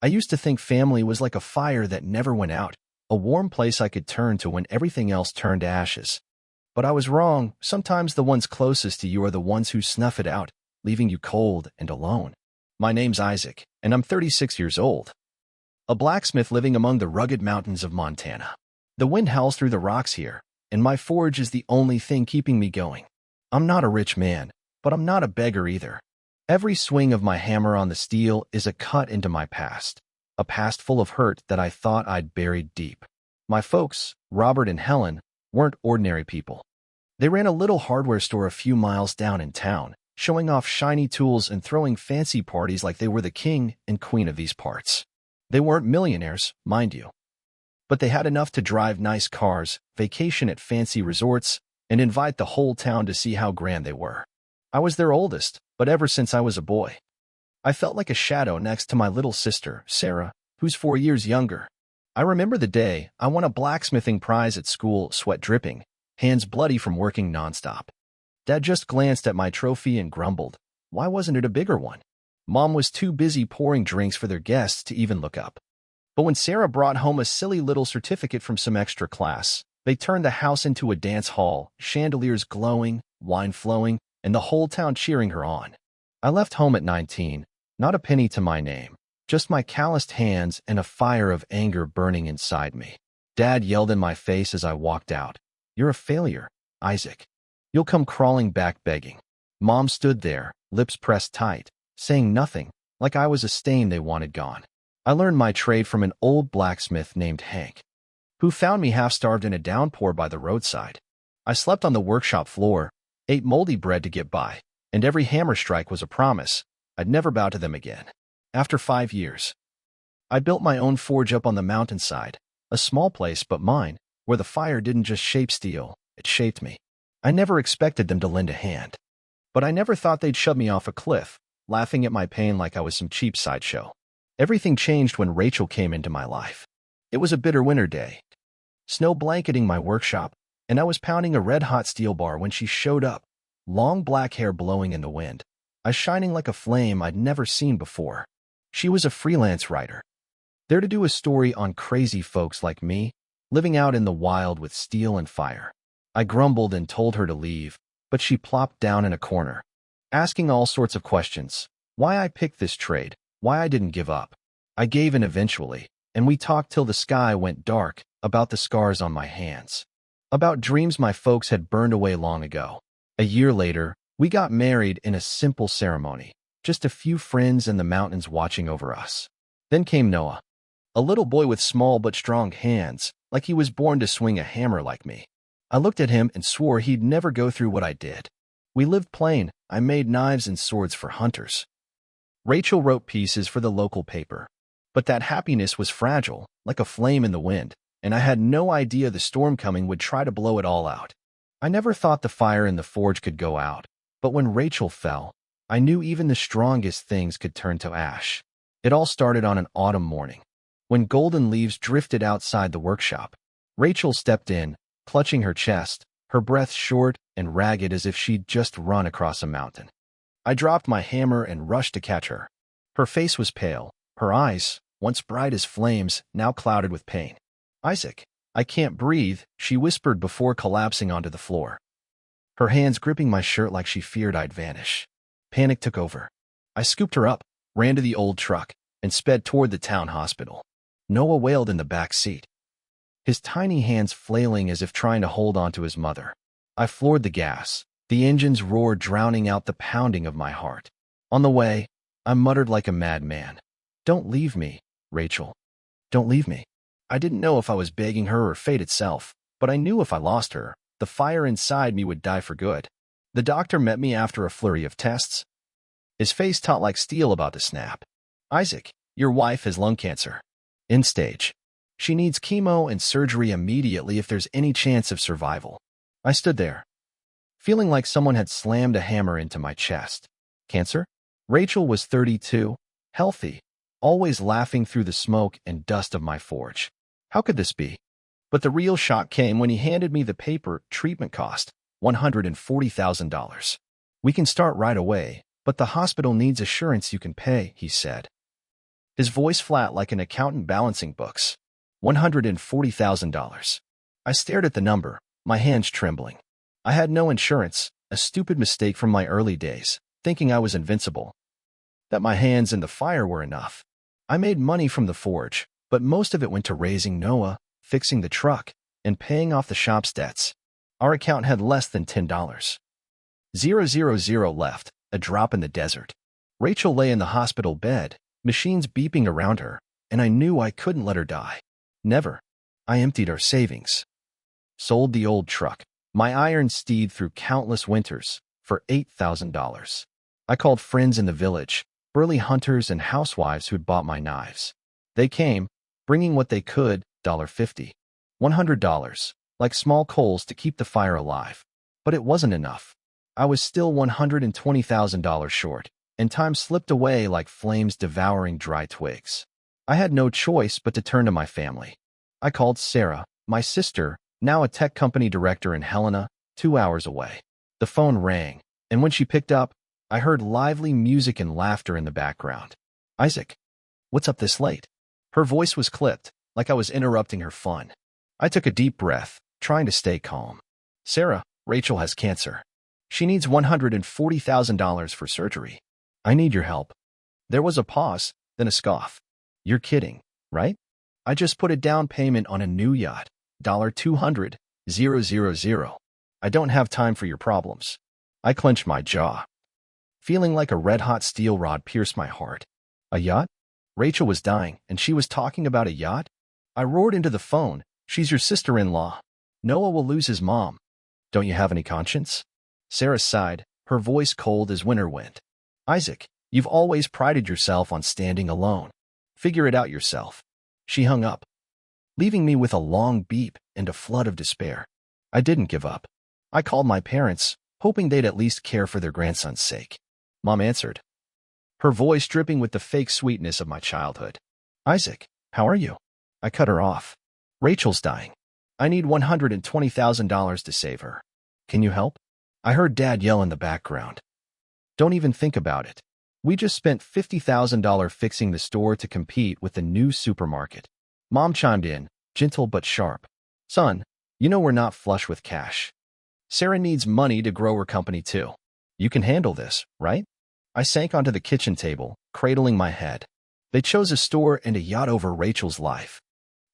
I used to think family was like a fire that never went out, a warm place I could turn to when everything else turned to ashes. But I was wrong. Sometimes the ones closest to you are the ones who snuff it out, leaving you cold and alone. My name's Isaac, and I'm 36 years old. A blacksmith living among the rugged mountains of Montana. The wind howls through the rocks here, and my forge is the only thing keeping me going. I'm not a rich man, but I'm not a beggar either. Every swing of my hammer on the steel is a cut into my past, a past full of hurt that I thought I'd buried deep. My folks, Robert and Helen, weren't ordinary people. They ran a little hardware store a few miles down in town, showing off shiny tools and throwing fancy parties like they were the king and queen of these parts. They weren't millionaires, mind you, but they had enough to drive nice cars, vacation at fancy resorts, and invite the whole town to see how grand they were. I was their oldest, but ever since I was a boy, I felt like a shadow next to my little sister, Sarah, who's 4 years younger. I remember the day I won a blacksmithing prize at school, sweat dripping, hands bloody from working nonstop. Dad just glanced at my trophy and grumbled, "Why wasn't it a bigger one?" Mom was too busy pouring drinks for their guests to even look up. But when Sarah brought home a silly little certificate from some extra class, they turned the house into a dance hall, chandeliers glowing, wine flowing, and the whole town cheering her on. I left home at 19, not a penny to my name, just my calloused hands and a fire of anger burning inside me. Dad yelled in my face as I walked out, "You're a failure, Isaac. You'll come crawling back begging." Mom stood there, lips pressed tight, saying nothing, like I was a stain they wanted gone. I learned my trade from an old blacksmith named Hank, who found me half-starved in a downpour by the roadside. I slept on the workshop floor, ate moldy bread to get by, and every hammer strike was a promise I'd never bow to them again. After 5 years, I built my own forge up on the mountainside, a small place but mine, where the fire didn't just shape steel, it shaped me. I never expected them to lend a hand, but I never thought they'd shove me off a cliff, laughing at my pain like I was some cheap sideshow. Everything changed when Rachel came into my life. It was a bitter winter day, snow blanketing my workshop, and I was pounding a red-hot steel bar when she showed up, long black hair blowing in the wind, eyes shining like a flame I'd never seen before. She was a freelance writer, there to do a story on crazy folks like me, living out in the wild with steel and fire. I grumbled and told her to leave, but she plopped down in a corner, asking all sorts of questions. Why I picked this trade, why I didn't give up. I gave in eventually, and we talked till the sky went dark, about the scars on my hands, about dreams my folks had burned away long ago. A year later, we got married in a simple ceremony, just a few friends and the mountains watching over us. Then came Noah, a little boy with small but strong hands, like he was born to swing a hammer like me. I looked at him and swore he'd never go through what I did. We lived plain. I made knives and swords for hunters. Rachel wrote pieces for the local paper. But that happiness was fragile, like a flame in the wind, and I had no idea the storm coming would try to blow it all out. I never thought the fire in the forge could go out, but when Rachel fell, I knew even the strongest things could turn to ash. It all started on an autumn morning, when golden leaves drifted outside the workshop. Rachel stepped in, clutching her chest, her breath short and ragged as if she'd just run across a mountain. I dropped my hammer and rushed to catch her. Her face was pale, her eyes, once bright as flames, now clouded with pain. "Isaac, I can't breathe," she whispered before collapsing onto the floor, her hands gripping my shirt like she feared I'd vanish. Panic took over. I scooped her up, ran to the old truck, and sped toward the town hospital. Noah wailed in the back seat, his tiny hands flailing as if trying to hold on to his mother. I floored the gas, the engine's roar drowning out the pounding of my heart. On the way, I muttered like a madman, "Don't leave me, Rachel. Don't leave me." I didn't know if I was begging her or fate itself, but I knew if I lost her, the fire inside me would die for good. The doctor met me after a flurry of tests, his face taut like steel about to snap. "Isaac, your wife has lung cancer. End stage. She needs chemo and surgery immediately if there's any chance of survival." I stood there, feeling like someone had slammed a hammer into my chest. Cancer? Rachel was 32, healthy, always laughing through the smoke and dust of my forge. How could this be? But the real shock came when he handed me the paper. Treatment cost $140,000. "We can start right away, but the hospital needs assurance you can pay," he said, his voice flat like an accountant balancing books. $140,000. I stared at the number, my hands trembling. I had no insurance, a stupid mistake from my early days, thinking I was invincible. That my hands in the fire were enough. I made money from the forge, but most of it went to raising Noah, fixing the truck, and paying off the shop's debts. Our account had less than $10. 000 left, a drop in the desert. Rachel lay in the hospital bed, machines beeping around her, and I knew I couldn't let her die. Never. I emptied our savings. Sold the old truck, my iron steed through countless winters, for $8,000. I called friends in the village, burly hunters and housewives who'd bought my knives. They came, bringing what they could, $50, $100, like small coals to keep the fire alive. But it wasn't enough. I was still $120,000 short, and time slipped away like flames devouring dry twigs. I had no choice but to turn to my family. I called Sarah, my sister, now a tech company director in Helena, 2 hours away. The phone rang, and when she picked up, I heard lively music and laughter in the background. Isaac, what's up this late? Her voice was clipped, like I was interrupting her fun. I took a deep breath, trying to stay calm. Sarah, Rachel has cancer. She needs $140,000 for surgery. I need your help. There was a pause, then a scoff. You're kidding, right? I just put a down payment on a new yacht. $200,000. I don't have time for your problems. I clenched my jaw. Feeling like a red-hot steel rod pierced my heart. A yacht? Rachel was dying, and she was talking about a yacht? I roared into the phone. She's your sister-in-law. Noah will lose his mom. Don't you have any conscience? Sarah sighed, her voice cold as winter wind. Isaac, you've always prided yourself on standing alone. Figure it out yourself. She hung up, leaving me with a long beep and a flood of despair. I didn't give up. I called my parents, hoping they'd at least care for their grandson's sake. Mom answered, her voice dripping with the fake sweetness of my childhood. Isaac, how are you? I cut her off. Rachel's dying. I need $120,000 to save her. Can you help? I heard Dad yell in the background. Don't even think about it. We just spent $50,000 fixing the store to compete with the new supermarket. Mom chimed in, gentle but sharp. Son, you know we're not flush with cash. Sarah needs money to grow her company too. You can handle this, right? I sank onto the kitchen table, cradling my head. They chose a store and a yacht over Rachel's life.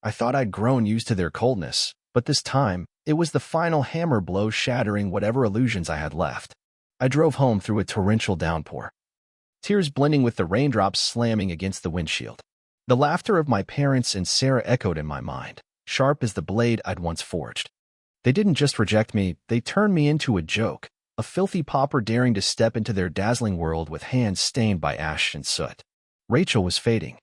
I thought I'd grown used to their coldness, but this time, it was the final hammer blow shattering whatever illusions I had left. I drove home through a torrential downpour, tears blending with the raindrops slamming against the windshield. The laughter of my parents and Sarah echoed in my mind, sharp as the blade I'd once forged. They didn't just reject me, they turned me into a joke, a filthy pauper daring to step into their dazzling world with hands stained by ash and soot. Rachel was fading.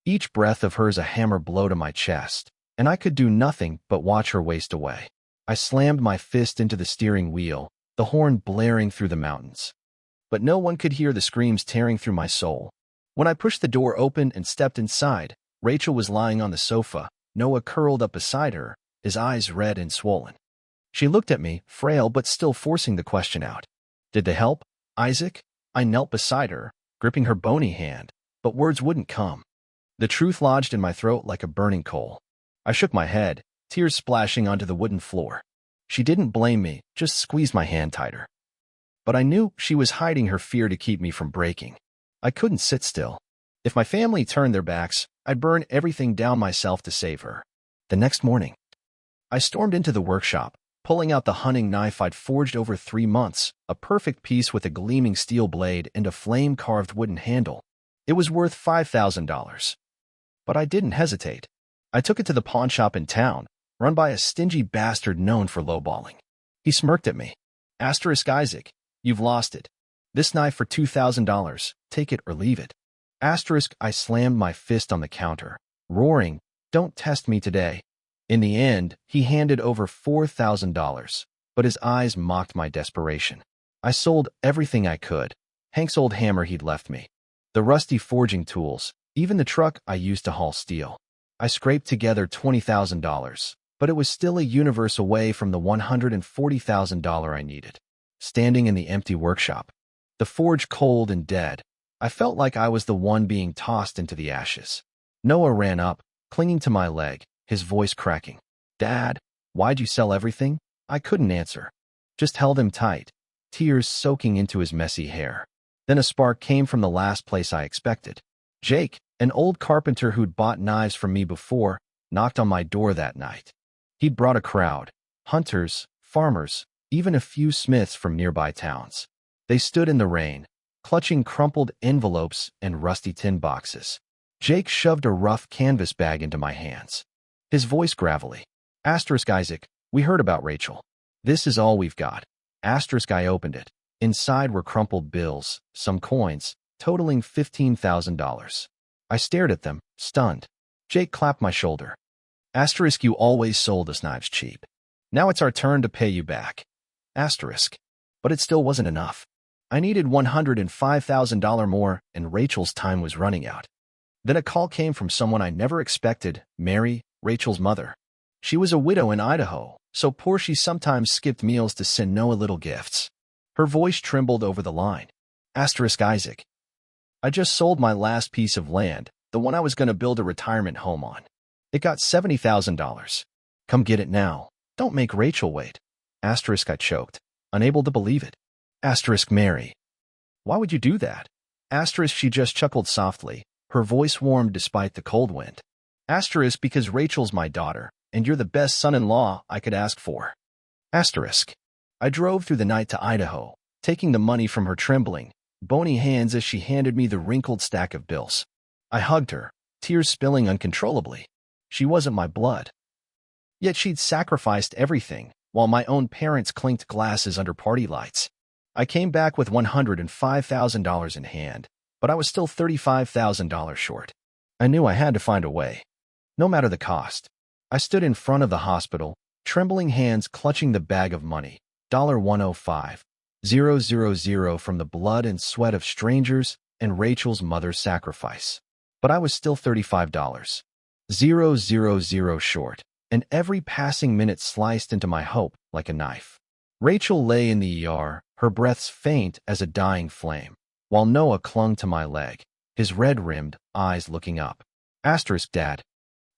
Each breath of hers a hammer blow to my chest, and I could do nothing but watch her waste away. I slammed my fist into the steering wheel, the horn blaring through the mountains. But no one could hear the screams tearing through my soul. When I pushed the door open and stepped inside, Rachel was lying on the sofa, Noah curled up beside her, his eyes red and swollen. She looked at me, frail but still forcing the question out. Did they help, Isaac? I knelt beside her, gripping her bony hand, but words wouldn't come. The truth lodged in my throat like a burning coal. I shook my head, tears splashing onto the wooden floor. She didn't blame me, just squeezed my hand tighter. But I knew she was hiding her fear to keep me from breaking. I couldn't sit still. If my family turned their backs, I'd burn everything down myself to save her. The next morning, I stormed into the workshop, pulling out the hunting knife I'd forged over 3 months, a perfect piece with a gleaming steel blade and a flame-carved wooden handle. It was worth $5,000. But I didn't hesitate. I took it to the pawn shop in town, run by a stingy bastard known for lowballing. He smirked at me. Isaac, you've lost it. This knife for $2,000, take it or leave it. I slammed my fist on the counter, roaring, don't test me today. In the end, he handed over $4,000, but his eyes mocked my desperation. I sold everything I could, Hank's old hammer he'd left me, the rusty forging tools, even the truck I used to haul steel. I scraped together $20,000, but it was still a universe away from the $140,000 I needed. Standing in the empty workshop, the forge cold and dead, I felt like I was the one being tossed into the ashes. Noah ran up, clinging to my leg, his voice cracking. Dad, why'd you sell everything? I couldn't answer. Just held him tight, tears soaking into his messy hair. Then a spark came from the last place I expected. Jake, an old carpenter who'd bought knives from me before, knocked on my door that night. He'd brought a crowd, hunters, farmers, even a few smiths from nearby towns. They stood in the rain, clutching crumpled envelopes and rusty tin boxes. Jake shoved a rough canvas bag into my hands. His voice gravelly. Isaac, we heard about Rachel. This is all we've got. I opened it. Inside were crumpled bills, some coins, totaling $15,000. I stared at them, stunned. Jake clapped my shoulder. You always sold us knives cheap. Now it's our turn to pay you back. But it still wasn't enough. I needed $105,000 more, and Rachel's time was running out. Then a call came from someone I never expected, Mary, Rachel's mother. She was a widow in Idaho, so poor she sometimes skipped meals to send Noah little gifts. Her voice trembled over the line. Isaac. I just sold my last piece of land, the one I was going to build a retirement home on. It got $70,000. Come get it now. Don't make Rachel wait. I choked, unable to believe it. Mary. Why would you do that? She just chuckled softly. Her voice warmed despite the cold wind. Because Rachel's my daughter, and you're the best son-in-law I could ask for. I drove through the night to Idaho, taking the money from her trembling, bony hands as she handed me the wrinkled stack of bills. I hugged her, tears spilling uncontrollably. She wasn't my blood. Yet she'd sacrificed everything, while my own parents clinked glasses under party lights. I came back with $105,000 in hand, but I was still $35,000 short. I knew I had to find a way, no matter the cost. I stood in front of the hospital, trembling hands clutching the bag of money, $105,000 from the blood and sweat of strangers and Rachel's mother's sacrifice. But I was still $35,000 short, and every passing minute sliced into my hope like a knife. Rachel lay in the ER, her breaths faint as a dying flame, while Noah clung to my leg, his red-rimmed eyes looking up. Dad.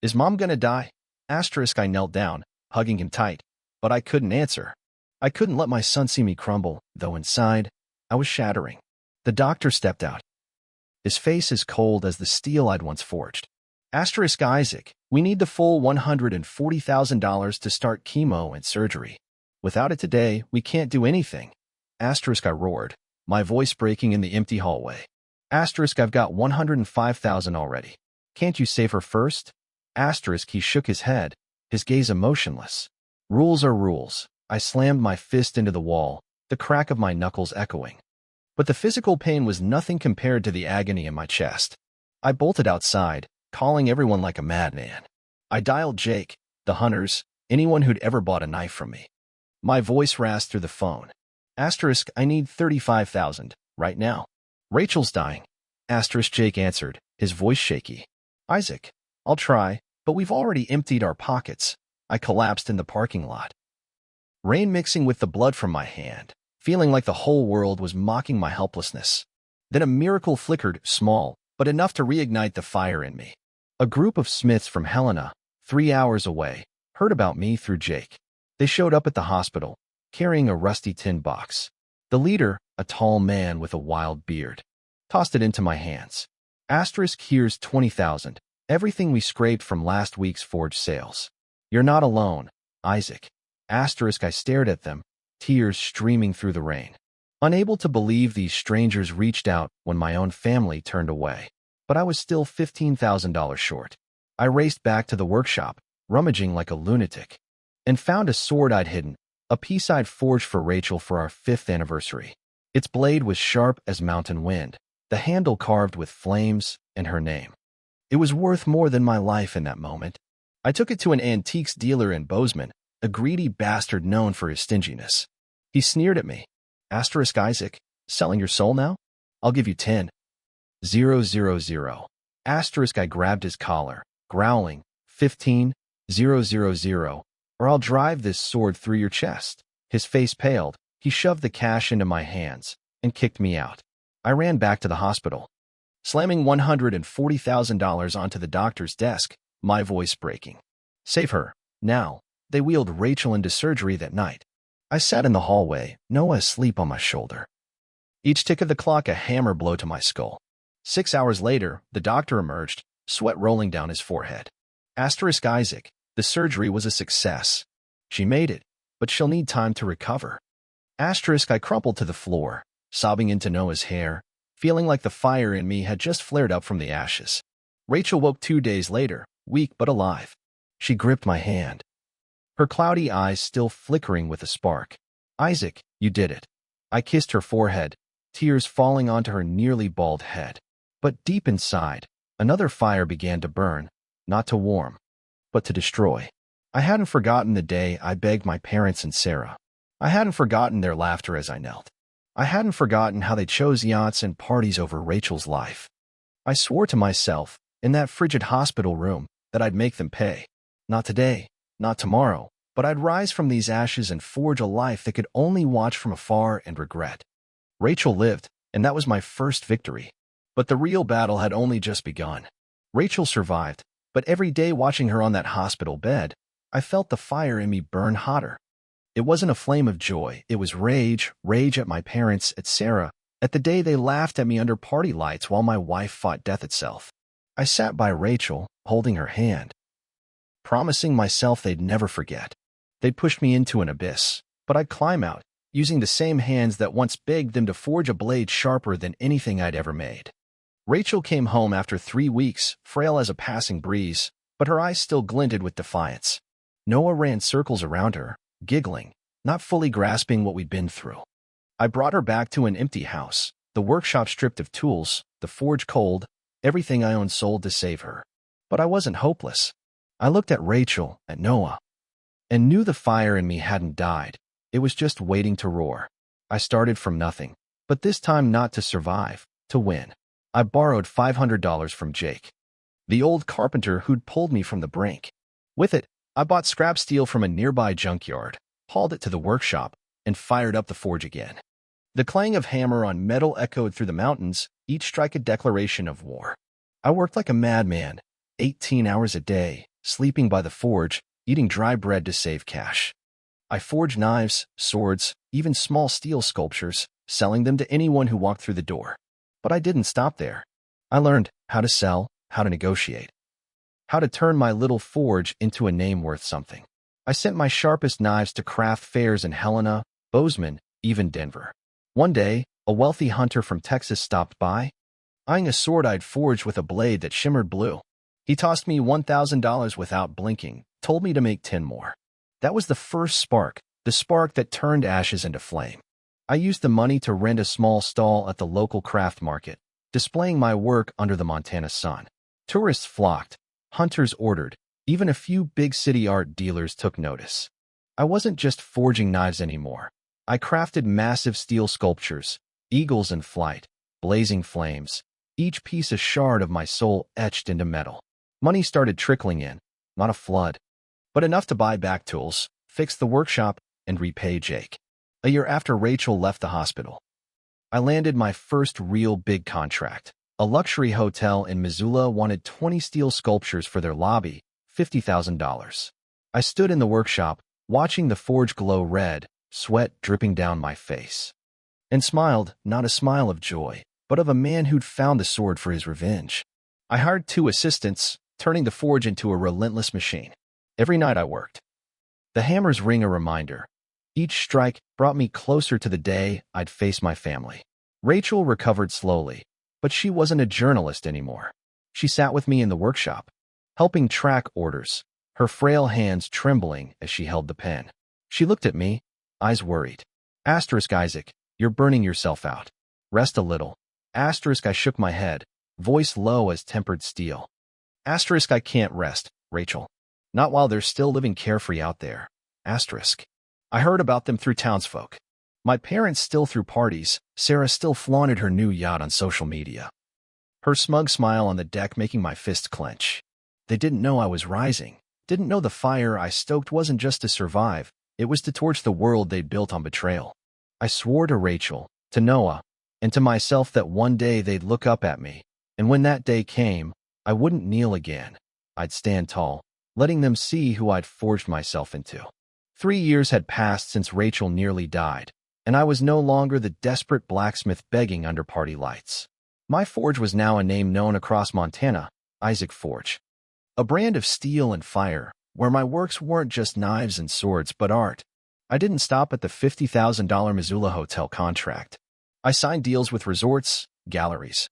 Is Mom gonna die? I knelt down, hugging him tight, but I couldn't answer. I couldn't let my son see me crumble, though inside, I was shattering. The doctor stepped out, his face as cold as the steel I'd once forged. Isaac, we need the full $140,000 to start chemo and surgery. Without it today, we can't do anything. I roared, my voice breaking in the empty hallway. I've got $105,000 already. Can't you save her first? He shook his head, his gaze emotionless. Rules are rules. I slammed my fist into the wall, the crack of my knuckles echoing. But the physical pain was nothing compared to the agony in my chest. I bolted outside, calling everyone like a madman. I dialed Jake, the hunters, anyone who'd ever bought a knife from me. My voice rasped through the phone. I need $35,000, right now. Rachel's dying. Jake answered, his voice shaky. Isaac, I'll try, but we've already emptied our pockets. I collapsed in the parking lot. Rain mixing with the blood from my hand, feeling like the whole world was mocking my helplessness. Then a miracle flickered, small, but enough to reignite the fire in me. A group of Smiths from Helena, 3 hours away, heard about me through Jake. They showed up at the hospital, carrying a rusty tin box. The leader, a tall man with a wild beard, tossed it into my hands. Here's $20,000, everything we scraped from last week's forged sales. You're not alone, Isaac. I stared at them, tears streaming through the rain. Unable to believe these strangers reached out when my own family turned away. But I was still $15,000 short. I raced back to the workshop, rummaging like a lunatic, and found a sword I'd hidden, a piece I'd forged for Rachel for our 5th anniversary. Its blade was sharp as mountain wind, the handle carved with flames and her name. It was worth more than my life in that moment. I took it to an antiques dealer in Bozeman, a greedy bastard known for his stinginess. He sneered at me. Isaac, selling your soul now? I'll give you 10. 000. I grabbed his collar, growling, 15, 000, or I'll drive this sword through your chest. His face paled. He shoved the cash into my hands and kicked me out. I ran back to the hospital, slamming $140,000 onto the doctor's desk, my voice breaking. Save her, now. They wheeled Rachel into surgery that night. I sat in the hallway, Noah asleep on my shoulder. Each tick of the clock a hammer blow to my skull. 6 hours later, the doctor emerged, sweat rolling down his forehead. Isaac, the surgery was a success. She made it, but she'll need time to recover. I crumpled to the floor, sobbing into Noah's hair, feeling like the fire in me had just flared up from the ashes. Rachel woke 2 days later, weak but alive. She gripped my hand, her cloudy eyes still flickering with a spark. Isaac, you did it. I kissed her forehead, tears falling onto her nearly bald head. But deep inside, another fire began to burn, not to warm, but to destroy. I hadn't forgotten the day I begged my parents and Sarah. I hadn't forgotten their laughter as I knelt. I hadn't forgotten how they chose yachts and parties over Rachel's life. I swore to myself, in that frigid hospital room, that I'd make them pay. Not today, not tomorrow, but I'd rise from these ashes and forge a life they could only watch from afar and regret. Rachel lived, and that was my first victory. But the real battle had only just begun. Rachel survived, but every day watching her on that hospital bed, I felt the fire in me burn hotter. It wasn't a flame of joy, it was rage at my parents, at Sarah, at the day they laughed at me under party lights while my wife fought death itself. I sat by Rachel, holding her hand, promising myself they'd never forget. They'd pushed me into an abyss, but I'd climb out, using the same hands that once begged them to forge a blade sharper than anything I'd ever made. Rachel came home after 3 weeks, frail as a passing breeze, but her eyes still glinted with defiance. Noah ran circles around her, giggling, not fully grasping what we'd been through. I brought her back to an empty house, the workshop stripped of tools, the forge cold, everything I owned sold to save her. But I wasn't hopeless. I looked at Rachel, at Noah, and knew the fire in me hadn't died. It was just waiting to roar. I started from nothing, but this time not to survive, to win. I borrowed $500 from Jake, the old carpenter who'd pulled me from the brink. With it, I bought scrap steel from a nearby junkyard, hauled it to the workshop, and fired up the forge again. The clang of hammer on metal echoed through the mountains, each strike a declaration of war. I worked like a madman, 18 hours a day, sleeping by the forge, eating dry bread to save cash. I forged knives, swords, even small steel sculptures, selling them to anyone who walked through the door. But I didn't stop there. I learned how to sell, how to negotiate, how to turn my little forge into a name worth something. I sent my sharpest knives to craft fairs in Helena, Bozeman, even Denver. One day, a wealthy hunter from Texas stopped by, eyeing a sword I'd forged with a blade that shimmered blue. He tossed me $1,000 without blinking, told me to make 10 more. That was the first spark, the spark that turned ashes into flame. I used the money to rent a small stall at the local craft market, displaying my work under the Montana sun. Tourists flocked, hunters ordered, even a few big city art dealers took notice. I wasn't just forging knives anymore. I crafted massive steel sculptures, eagles in flight, blazing flames, each piece a shard of my soul etched into metal. Money started trickling in, not a flood, but enough to buy back tools, fix the workshop, and repay Jake. A year after Rachel left the hospital, I landed my first real big contract. A luxury hotel in Missoula wanted 20 steel sculptures for their lobby, $50,000. I stood in the workshop, watching the forge glow red, sweat dripping down my face, and smiled, not a smile of joy, but of a man who'd found the sword for his revenge. I hired 2 assistants, turning the forge into a relentless machine. Every night I worked. The hammers ring a reminder. Each strike brought me closer to the day I'd face my family. Rachel recovered slowly, but she wasn't a journalist anymore. She sat with me in the workshop, helping track orders, her frail hands trembling as she held the pen. She looked at me, eyes worried. Isaac, you're burning yourself out. Rest a little. I shook my head, voice low as tempered steel. I can't rest, Rachel. Not while they're still living carefree out there. I heard about them through townsfolk. My parents still threw parties. Sarah still flaunted her new yacht on social media, her smug smile on the deck making my fists clench. They didn't know I was rising, didn't know the fire I stoked wasn't just to survive, it was to torch the world they'd built on betrayal. I swore to Rachel, to Noah, and to myself that one day they'd look up at me, and when that day came, I wouldn't kneel again. I'd stand tall, letting them see who I'd forged myself into. 3 years had passed since Rachel nearly died, and I was no longer the desperate blacksmith begging under party lights. My forge was now a name known across Montana, Isaac Forge. A brand of steel and fire, where my works weren't just knives and swords but art. I didn't stop at the $50,000 Missoula hotel contract. I signed deals with resorts, galleries,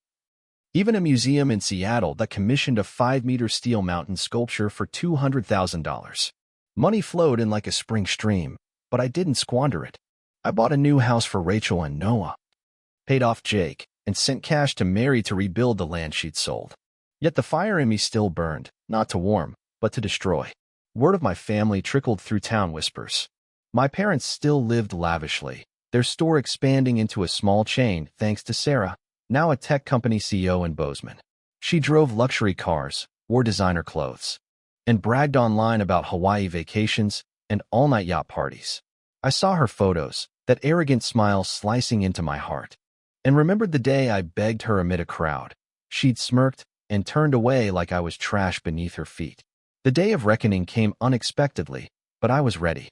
even a museum in Seattle that commissioned a 5-meter steel mountain sculpture for $200,000. Money flowed in like a spring stream, but I didn't squander it. I bought a new house for Rachel and Noah, paid off Jake, and sent cash to Mary to rebuild the land she'd sold. Yet the fire in me still burned, not to warm, but to destroy. Word of my family trickled through town whispers. My parents still lived lavishly, their store expanding into a small chain thanks to Sarah, now a tech company CEO in Bozeman. She drove luxury cars, wore designer clothes, and bragged online about Hawaii vacations and all-night yacht parties. I saw her photos, that arrogant smile slicing into my heart, and remembered the day I begged her amid a crowd. She'd smirked and turned away like I was trash beneath her feet. The day of reckoning came unexpectedly, but I was ready.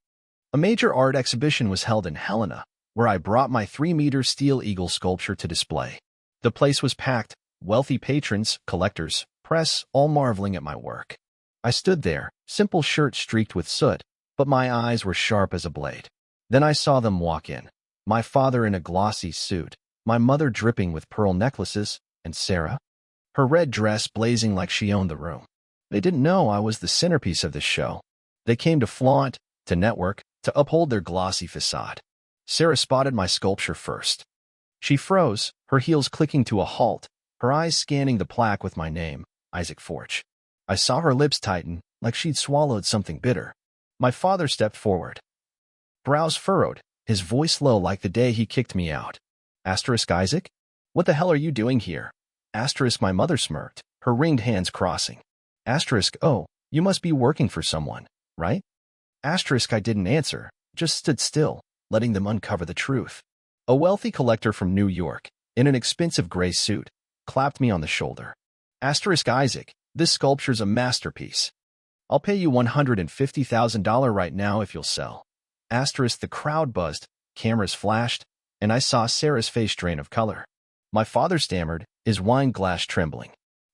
A major art exhibition was held in Helena, where I brought my 3-meter steel eagle sculpture to display. The place was packed, wealthy patrons, collectors, press, all marveling at my work. I stood there, simple shirt streaked with soot, but my eyes were sharp as a blade. Then I saw them walk in. My father in a glossy suit, my mother dripping with pearl necklaces, and Sarah, her red dress blazing like she owned the room. They didn't know I was the centerpiece of this show. They came to flaunt, to network, to uphold their glossy facade. Sarah spotted my sculpture first. She froze, her heels clicking to a halt, her eyes scanning the plaque with my name, Isaac Forge. I saw her lips tighten, like she'd swallowed something bitter. My father stepped forward, brows furrowed, his voice low like the day he kicked me out. Asterisk Isaac? What the hell are you doing here? Asterisk my mother smirked, her ringed hands crossing. Asterisk oh, you must be working for someone, right? Asterisk I didn't answer, just stood still, letting them uncover the truth. A wealthy collector from New York, in an expensive gray suit, clapped me on the shoulder. Asterisk Isaac, this sculpture's a masterpiece. I'll pay you $150,000 right now if you'll sell. Asterisk the crowd buzzed, cameras flashed, and I saw Sarah's face drain of color. My father stammered, his wine glass trembling.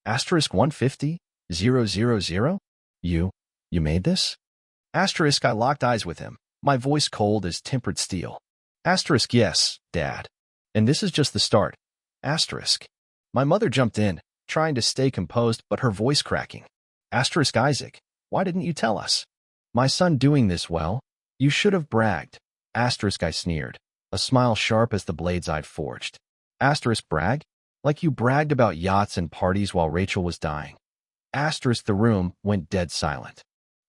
Asterisk 150? 000? You made this? Asterisk I locked eyes with him, my voice cold as tempered steel. Asterisk yes, Dad. And this is just the start. Asterisk. My mother jumped in, trying to stay composed but her voice cracking. Asterisk Isaac, why didn't you tell us? My son doing this well? You should have bragged. Asterisk I sneered, a smile sharp as the blades I'd forged. Asterisk brag? Like you bragged about yachts and parties while Rachel was dying. Asterisk the room went dead silent.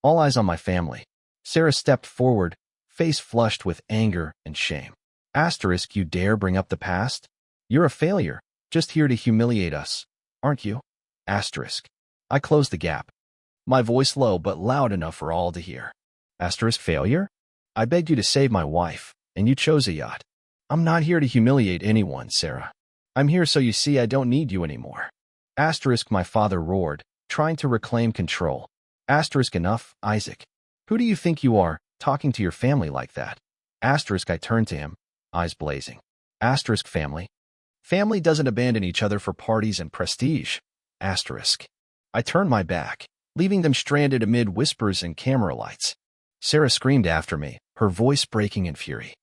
All eyes on my family. Sarah stepped forward, face flushed with anger and shame. Asterisk you dare bring up the past? You're a failure, just here to humiliate us, aren't you? Asterisk. I closed the gap. My voice low but loud enough for all to hear. Asterisk failure? I begged you to save my wife, and you chose a yacht. I'm not here to humiliate anyone, Sarah. I'm here so you see I don't need you anymore. Asterisk my father roared, trying to reclaim control. Asterisk enough, Isaac. Who do you think you are, talking to your family like that? Asterisk I turned to him, eyes blazing. Asterisk family. Family doesn't abandon each other for parties and prestige. Asterisk. I turned my back, leaving them stranded amid whispers and camera lights. Sarah screamed after me, her voice breaking in fury.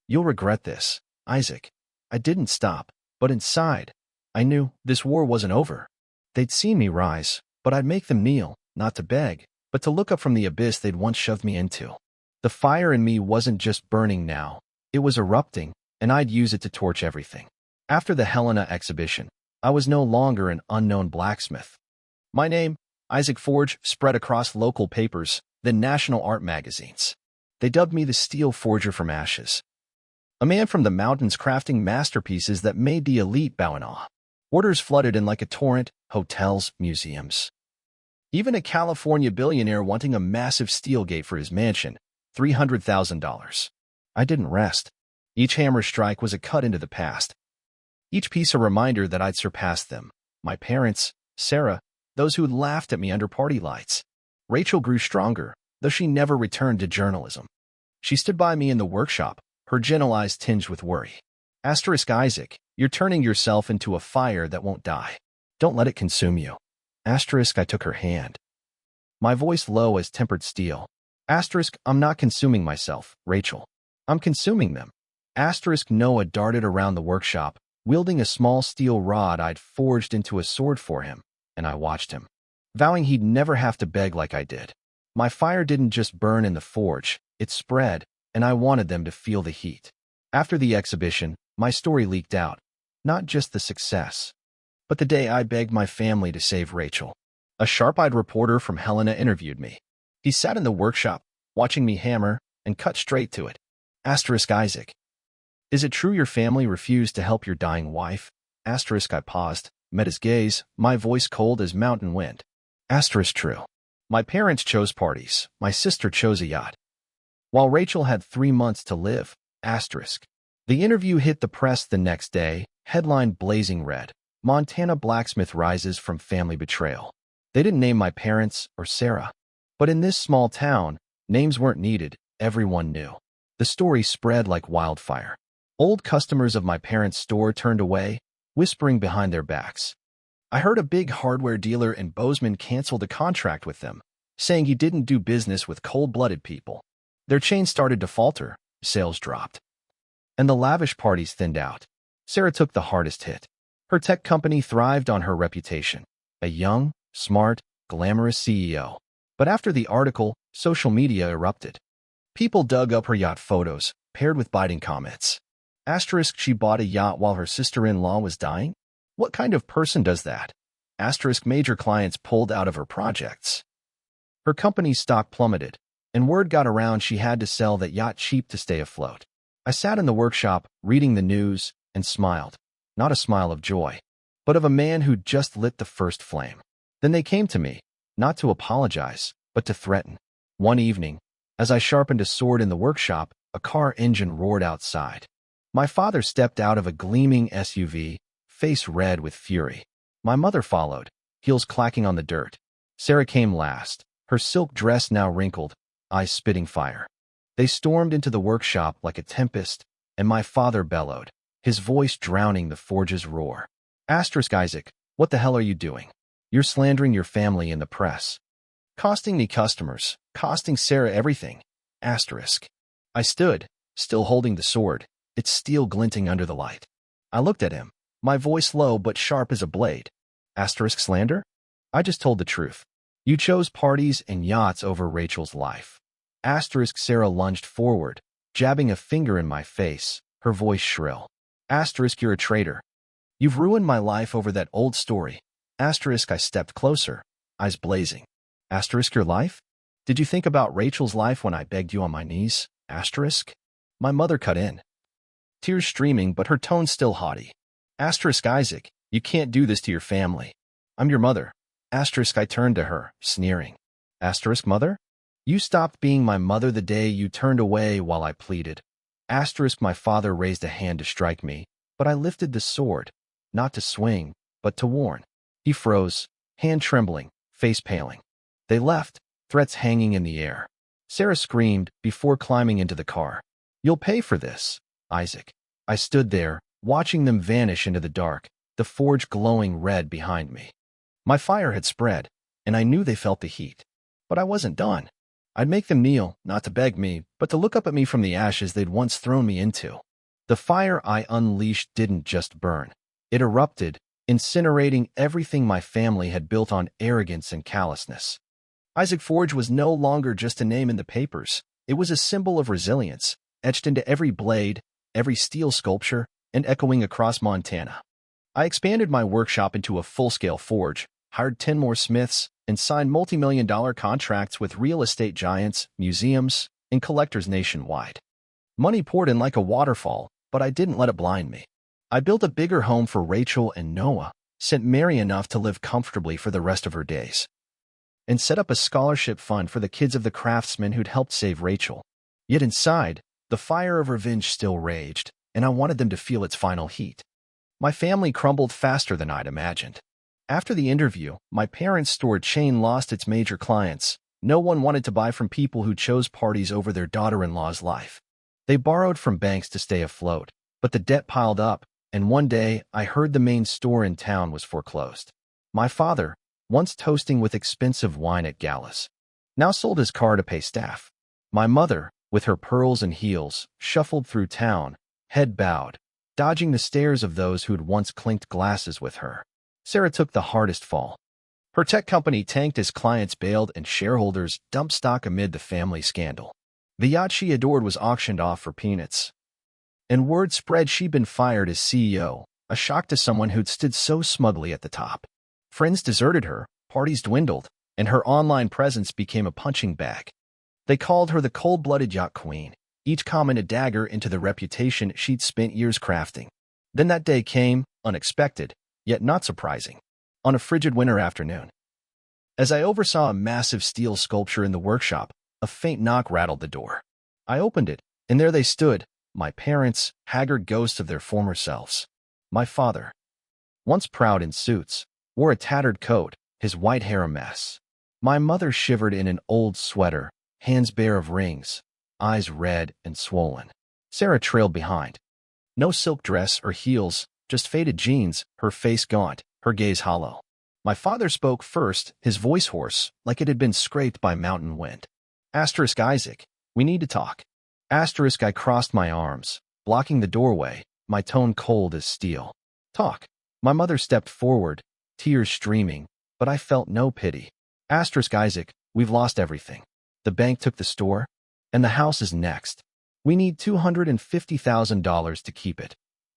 You'll regret this, Isaac. I didn't stop, but inside, I knew this war wasn't over. They'd seen me rise, but I'd make them kneel, not to beg, but to look up from the abyss they'd once shoved me into. The fire in me wasn't just burning now, it was erupting, and I'd use it to torch everything. After the Helena exhibition, I was no longer an unknown blacksmith. My name, Isaac Forge, spread across local papers, then national art magazines. They dubbed me the Steel Forger from Ashes. A man from the mountains crafting masterpieces that made the elite bow in awe. Orders flooded in like a torrent, hotels, museums. Even a California billionaire wanting a massive steel gate for his mansion, $300,000. I didn't rest. Each hammer strike was a cut into the past, Each piece a reminder that I'd surpassed them. My parents, Sarah, those who laughed at me under party lights. Rachel grew stronger, though she never returned to journalism. She stood by me in the workshop, her gentle eyes tinged with worry. Isaac, you're turning yourself into a fire that won't die. Don't let it consume you. I took her hand. My voice low as tempered steel. I'm not consuming myself, Rachel. I'm consuming them. Noah darted around the workshop, wielding a small steel rod I'd forged into a sword for him, and I watched him, vowing he'd never have to beg like I did. My fire didn't just burn in the forge, it spread, and I wanted them to feel the heat. After the exhibition, my story leaked out. Not just the success, but the day I begged my family to save Rachel. A sharp-eyed reporter from Helena interviewed me. He sat in the workshop, watching me hammer, and cut straight to it. Isaac. Is it true your family refused to help your dying wife? I paused, met his gaze, my voice cold as mountain wind. True. My parents chose parties. My sister chose a yacht. While Rachel had 3 months to live. The interview hit the press the next day, headline blazing red. Montana blacksmith rises from family betrayal. They didn't name my parents or Sarah. But in this small town, names weren't needed, everyone knew. The story spread like wildfire. Old customers of my parents' store turned away, whispering behind their backs. I heard a big hardware dealer in Bozeman canceled a contract with them, saying he didn't do business with cold-blooded people. Their chain started to falter, sales dropped. And the lavish parties thinned out. Sarah took the hardest hit. Her tech company thrived on her reputation. A young, smart, glamorous CEO. But after the article, social media erupted. People dug up her yacht photos, paired with biting comments. She bought a yacht while her sister-in-law was dying? What kind of person does that? Major clients pulled out of her projects. Her company's stock plummeted, and word got around she had to sell that yacht cheap to stay afloat. I sat in the workshop, reading the news, and smiled. Not a smile of joy, but of a man who'd just lit the first flame. Then they came to me, not to apologize, but to threaten. One evening, as I sharpened a sword in the workshop, a car engine roared outside. My father stepped out of a gleaming SUV, face red with fury. My mother followed, heels clacking on the dirt. Sarah came last, her silk dress now wrinkled, eyes spitting fire. They stormed into the workshop like a tempest, and my father bellowed, his voice drowning the forge's roar. Isaac, what the hell are you doing? You're slandering your family in the press. Costing me customers, costing Sarah everything. I stood, still holding the sword, its steel glinting under the light. I looked at him, my voice low but sharp as a blade. Slander? I just told the truth. You chose parties and yachts over Rachel's life. Sarah lunged forward, jabbing a finger in my face, her voice shrill. You're a traitor. You've ruined my life over that old story. I stepped closer, eyes blazing. Your life? Did you think about Rachel's life when I begged you on my knees? My mother cut in. Tears streaming, but her tone still haughty. Isaac, you can't do this to your family. I'm your mother. I turned to her, sneering. Mother? You stopped being my mother the day you turned away while I pleaded. My father raised a hand to strike me, but I lifted the sword, not to swing, but to warn. He froze, hand trembling, face paling. They left, threats hanging in the air. Sarah screamed before climbing into the car. You'll pay for this, Isaac. I stood there, watching them vanish into the dark, the forge glowing red behind me. My fire had spread, and I knew they felt the heat. But I wasn't done. I'd make them kneel, not to beg me, but to look up at me from the ashes they'd once thrown me into. The fire I unleashed didn't just burn. It erupted, incinerating everything my family had built on arrogance and callousness. Isaac Forge was no longer just a name in the papers. It was a symbol of resilience, etched into every blade, every steel sculpture, and echoing across Montana. I expanded my workshop into a full-scale forge, hired 10 more smiths, and signed multi-million-dollar contracts with real estate giants, museums, and collectors nationwide. Money poured in like a waterfall, but I didn't let it blind me. I built a bigger home for Rachel and Noah, sent Mary enough to live comfortably for the rest of her days, and set up a scholarship fund for the kids of the craftsmen who'd helped save Rachel. Yet inside, the fire of revenge still raged, and I wanted them to feel its final heat. My family crumbled faster than I'd imagined. After the interview, my parents' store chain lost its major clients. No one wanted to buy from people who chose parties over their daughter-in-law's life. They borrowed from banks to stay afloat, but the debt piled up, and one day I heard the main store in town was foreclosed. My father, once toasting with expensive wine at galas, now sold his car to pay staff. My mother, with her pearls and heels, shuffled through town, head bowed, dodging the stares of those who'd once clinked glasses with her. Sarah took the hardest fall. Her tech company tanked as clients bailed and shareholders dumped stock amid the family scandal. The yacht she adored was auctioned off for peanuts. And word spread she'd been fired as CEO, a shock to someone who'd stood so smugly at the top. Friends deserted her, parties dwindled, and her online presence became a punching bag. They called her the cold-blooded yacht queen, each common a dagger into the reputation she'd spent years crafting. Then that day came, unexpected, yet not surprising, on a frigid winter afternoon. As I oversaw a massive steel sculpture in the workshop, a faint knock rattled the door. I opened it, and there they stood, my parents, haggard ghosts of their former selves. My father, once proud in suits, wore a tattered coat, his white hair a mess. My mother shivered in an old sweater, hands bare of rings, eyes red and swollen. Sarah trailed behind. No silk dress or heels, just faded jeans, her face gaunt, her gaze hollow. My father spoke first, his voice hoarse, like it had been scraped by mountain wind. Isaac, we need to talk. I crossed my arms, blocking the doorway, my tone cold as steel. Talk. My mother stepped forward, tears streaming, but I felt no pity. Isaac, we've lost everything. The bank took the store, and the house is next. We need $250,000 to keep it.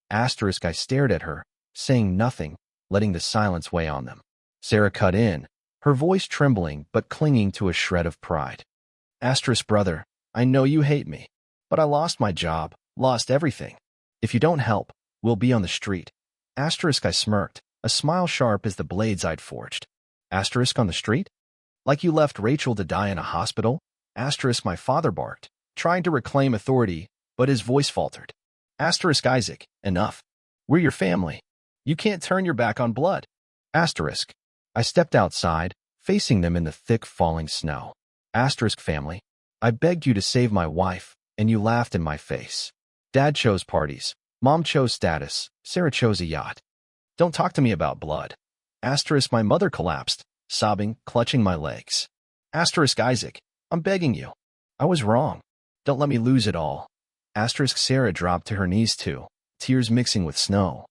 I stared at her, saying nothing, letting the silence weigh on them. Sarah cut in, her voice trembling but clinging to a shred of pride. Brother, I know you hate me, but I lost my job, lost everything. If you don't help, we'll be on the street. I smirked, a smile sharp as the blades I'd forged. On the street? Like you left Rachel to die in a hospital? My father barked, trying to reclaim authority, but his voice faltered. Isaac, enough. We're your family. You can't turn your back on blood. I stepped outside, facing them in the thick falling snow. Family, I begged you to save my wife, and you laughed in my face. Dad chose parties, Mom chose status, Sarah chose a yacht. Don't talk to me about blood. My mother collapsed, sobbing, clutching my legs. Isaac, I'm begging you. I was wrong. Don't let me lose it all. Sarah dropped to her knees too, tears mixing with snow.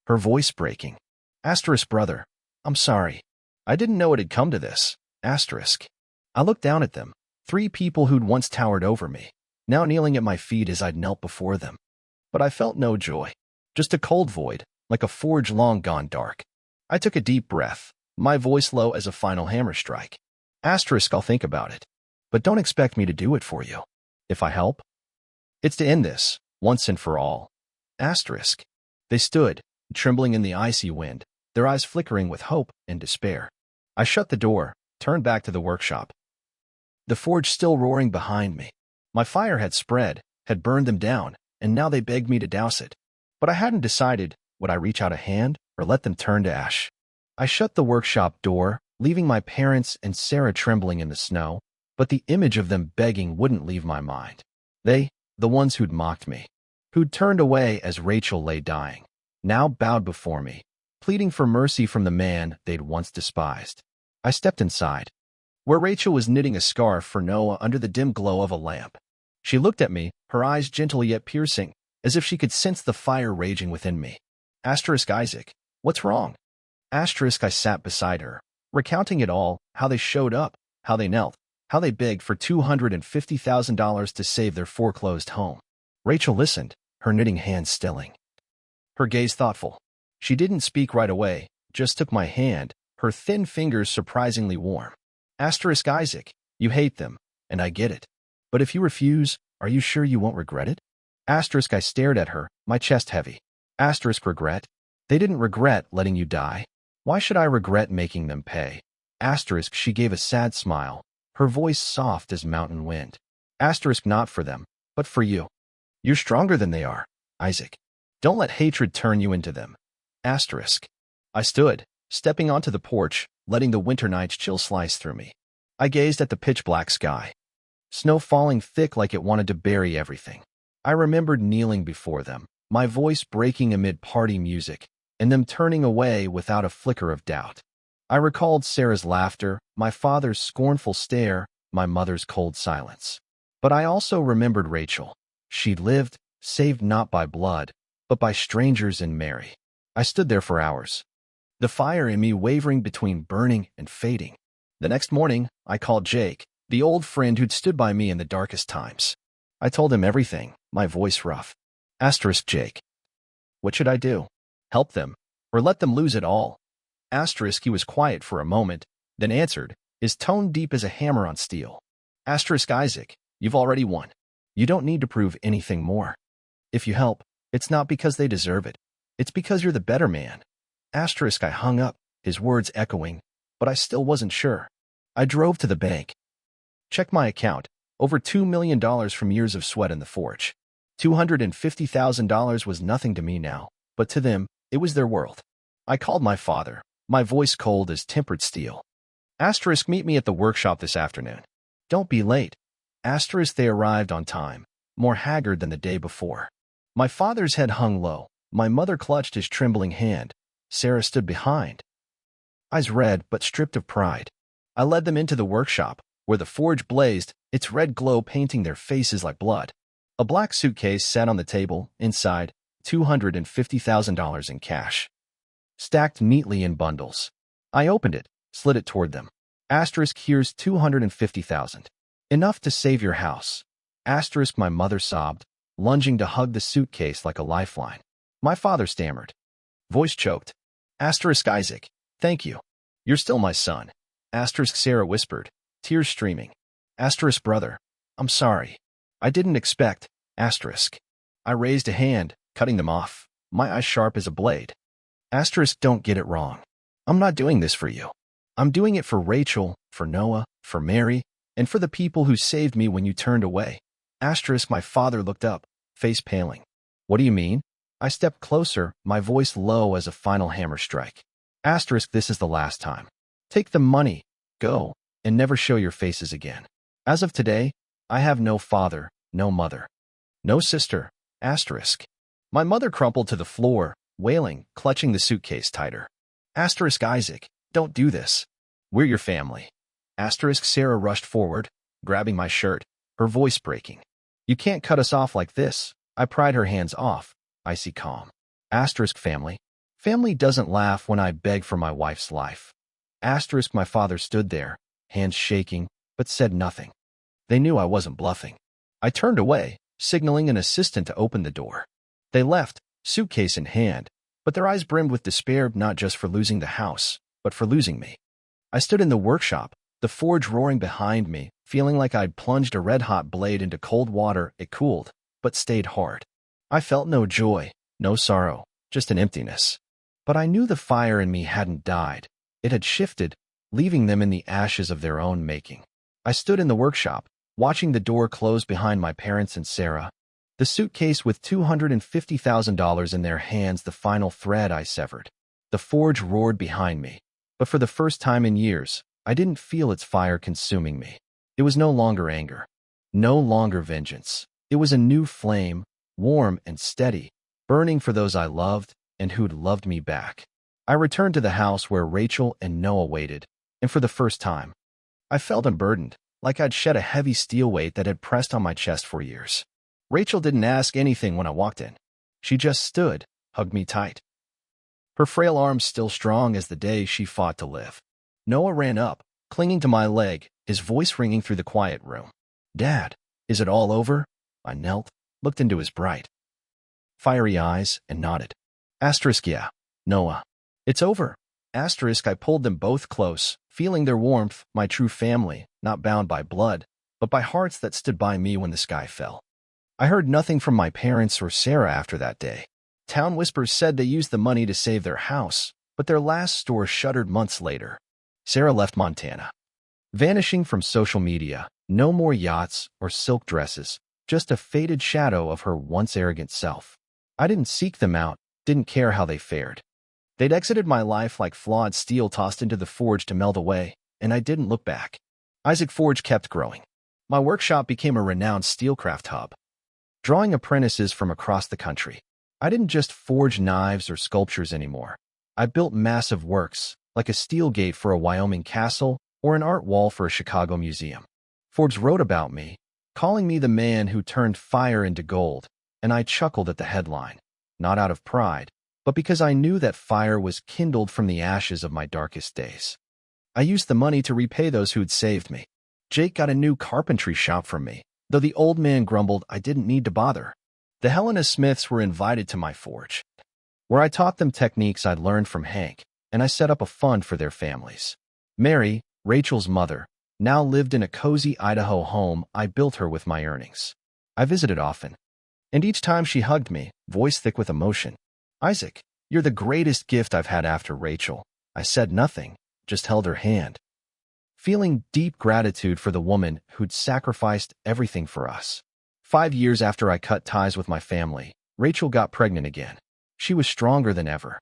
Her voice breaking. Brother, I'm sorry. I didn't know it had come to this. I looked down at them, 3 people who'd once towered over me, now kneeling at my feet as I'd knelt before them. But I felt no joy, just a cold void, like a forge long gone dark. I took a deep breath, my voice low as a final hammer strike. I'll think about it. But don't expect me to do it for you. If I help, it's to end this, once and for all. They stood, trembling in the icy wind, their eyes flickering with hope and despair. I shut the door, turned back to the workshop. The forge still roaring behind me. My fire had spread, had burned them down, and now they begged me to douse it. But I hadn't decided, would I reach out a hand or let them turn to ash? I shut the workshop door, leaving my parents and Sarah trembling in the snow, but the image of them begging wouldn't leave my mind. They, the ones who'd mocked me, who'd turned away as Rachel lay dying, now bowed before me, pleading for mercy from the man they'd once despised. I stepped inside, where Rachel was knitting a scarf for Noah under the dim glow of a lamp. She looked at me, her eyes gentle yet piercing, as if she could sense the fire raging within me. Isaac, what's wrong? I sat beside her, recounting it all, how they showed up, how they knelt, how they begged for $250,000 to save their foreclosed home. Rachel listened, her knitting hands stilling, her gaze thoughtful. She didn't speak right away, just took my hand, her thin fingers surprisingly warm. Isaac, you hate them, and I get it. But if you refuse, are you sure you won't regret it? I stared at her, my chest heavy. Regret? They didn't regret letting you die. Why should I regret making them pay? She gave a sad smile, her voice soft as mountain wind. Not for them, but for you. You're stronger than they are, Isaac. Don't let hatred turn you into them. Asterisk. I stood, stepping onto the porch, letting the winter night's chill slice through me. I gazed at the pitch-black sky. Snow falling thick like it wanted to bury everything. I remembered kneeling before them, my voice breaking amid party music, and them turning away without a flicker of doubt. I recalled Sarah's laughter, my father's scornful stare, my mother's cold silence. But I also remembered Rachel. She'd lived, saved not by blood, but by strangers and merry. I stood there for hours, the fire in me wavering between burning and fading. The next morning, I called Jake, the old friend who'd stood by me in the darkest times. I told him everything, my voice rough. Asterisk Jake. What should I do? Help them, or let them lose it all? Asterisk he was quiet for a moment, then answered, his tone deep as a hammer on steel. Asterisk Isaac, you've already won. You don't need to prove anything more. If you help, it's not because they deserve it. It's because you're the better man. Asterisk I hung up, his words echoing, but I still wasn't sure. I drove to the bank. Checked my account, over $2 million from years of sweat in the forge. $250,000 was nothing to me now, but to them, it was their world. I called my father, my voice cold as tempered steel. Asterisk meet me at the workshop this afternoon. Don't be late. Asterisk they arrived on time, more haggard than the day before. My father's head hung low. My mother clutched his trembling hand. Sarah stood behind, eyes red but stripped of pride. I led them into the workshop, where the forge blazed, its red glow painting their faces like blood. A black suitcase sat on the table, inside, $250,000 in cash, stacked neatly in bundles. I opened it, slid it toward them. Asterisk here's $250,000. Enough to save your house. Asterisk my mother sobbed, lunging to hug the suitcase like a lifeline. My father stammered, voice choked. Asterisk Isaac, thank you. You're still my son. Asterisk Sarah whispered, tears streaming. Asterisk brother, I'm sorry. I didn't expect. Asterisk. I raised a hand, cutting them off, my eyes sharp as a blade. Asterisk don't get it wrong. I'm not doing this for you. I'm doing it for Rachel, for Noah, for Mary, and for the people who saved me when you turned away. Asterisk my father looked up, face paling. What do you mean? I stepped closer, my voice low as a final hammer strike. Asterisk this is the last time. Take the money, go, and never show your faces again. As of today, I have no father, no mother, no sister. Asterisk. My mother crumpled to the floor, wailing, clutching the suitcase tighter. Asterisk Isaac, don't do this. We're your family. Asterisk Sarah rushed forward, grabbing my shirt, her voice breaking. You can't cut us off like this. I pried her hands off, icy calm. Asterisk family. Family doesn't laugh when I beg for my wife's life. Asterisk my father stood there, hands shaking, but said nothing. They knew I wasn't bluffing. I turned away, signaling an assistant to open the door. They left, suitcase in hand, but their eyes brimmed with despair not just for losing the house, but for losing me. I stood in the workshop, the forge roaring behind me, feeling like I'd plunged a red-hot blade into cold water. It cooled, but stayed hard. I felt no joy, no sorrow, just an emptiness. But I knew the fire in me hadn't died. It had shifted, leaving them in the ashes of their own making. I stood in the workshop, watching the door close behind my parents and Sarah, the suitcase with $250,000 in their hands, the final thread I severed. The forge roared behind me, but for the first time in years, I didn't feel its fire consuming me. It was no longer anger, no longer vengeance. It was a new flame, warm and steady, burning for those I loved and who'd loved me back. I returned to the house where Rachel and Noah waited, and for the first time, I felt unburdened, like I'd shed a heavy steel weight that had pressed on my chest for years. Rachel didn't ask anything when I walked in. She just stood, hugged me tight, her frail arms still strong as the day she fought to live. Noah ran up, clinging to my leg, his voice ringing through the quiet room. Dad, is it all over? I knelt, looked into his bright, fiery eyes, and nodded. Asterisk yeah, Noah. It's over. Asterisk I pulled them both close, feeling their warmth, my true family, not bound by blood, but by hearts that stood by me when the sky fell. I heard nothing from my parents or Sarah after that day. Town whispers said they used the money to save their house, but their last store shuttered months later. Sarah left Montana, vanishing from social media. No more yachts or silk dresses, just a faded shadow of her once arrogant self. I didn't seek them out, didn't care how they fared. They'd exited my life like flawed steel tossed into the forge to melt away, and I didn't look back. Isaac Forge kept growing. My workshop became a renowned steelcraft hub, drawing apprentices from across the country. I didn't just forge knives or sculptures anymore. I built massive works, like a steel gate for a Wyoming castle or an art wall for a Chicago museum. Forbes wrote about me, calling me the man who turned fire into gold, and I chuckled at the headline, not out of pride, but because I knew that fire was kindled from the ashes of my darkest days. I used the money to repay those who'd saved me. Jake got a new carpentry shop from me, though the old man grumbled I didn't need to bother. The Helena Smiths were invited to my forge, where I taught them techniques I'd learned from Hank, and I set up a fund for their families. Mary, Rachel's mother, now lived in a cozy Idaho home I built her with my earnings. I visited often, and each time she hugged me, voice thick with emotion. Isaac, you're the greatest gift I've had after Rachel. I said nothing, just held her hand, feeling deep gratitude for the woman who'd sacrificed everything for us. 5 years after I cut ties with my family, Rachel got pregnant again. She was stronger than ever.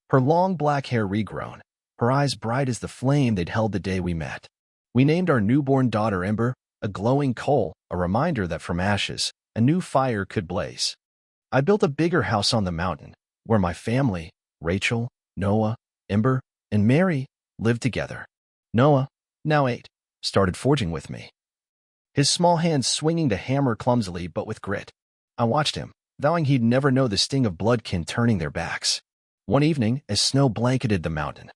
Her long black hair regrown, her eyes bright as the flame they'd held the day we met. We named our newborn daughter Ember, a glowing coal, a reminder that from ashes, a new fire could blaze. I built a bigger house on the mountain, where my family, Rachel, Noah, Ember, and Mary, lived together. Noah, now 8, started forging with me, his small hands swinging the hammer clumsily but with grit. I watched him, vowing he'd never know the sting of bloodkin turning their backs. One evening, as snow blanketed the mountain,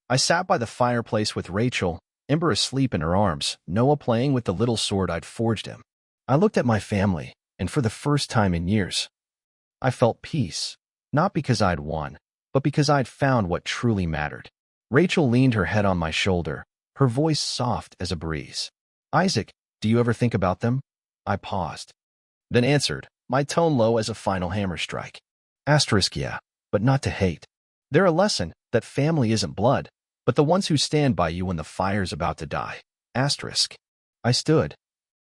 I sat by the fireplace with Rachel, Ember asleep in her arms, Noah playing with the little sword I'd forged him. I looked at my family, and for the first time in years, I felt peace, not because I'd won, but because I'd found what truly mattered. Rachel leaned her head on my shoulder, her voice soft as a breeze. Isaac, do you ever think about them? I paused, then answered, my tone low as a final hammer strike. Asterisk, yeah, but not to hate. They're a lesson that family isn't blood, but the ones who stand by you when the fire's about to die. Asterisk. I stood,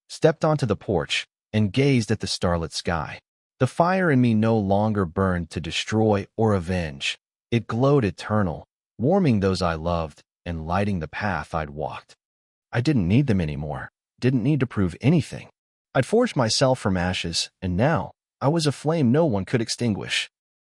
stepped onto the porch, and gazed at the starlit sky. The fire in me no longer burned to destroy or avenge. It glowed eternal, warming those I loved and lighting the path I'd walked. I didn't need them anymore, didn't need to prove anything. I'd forged myself from ashes, and now I was a flame no one could extinguish.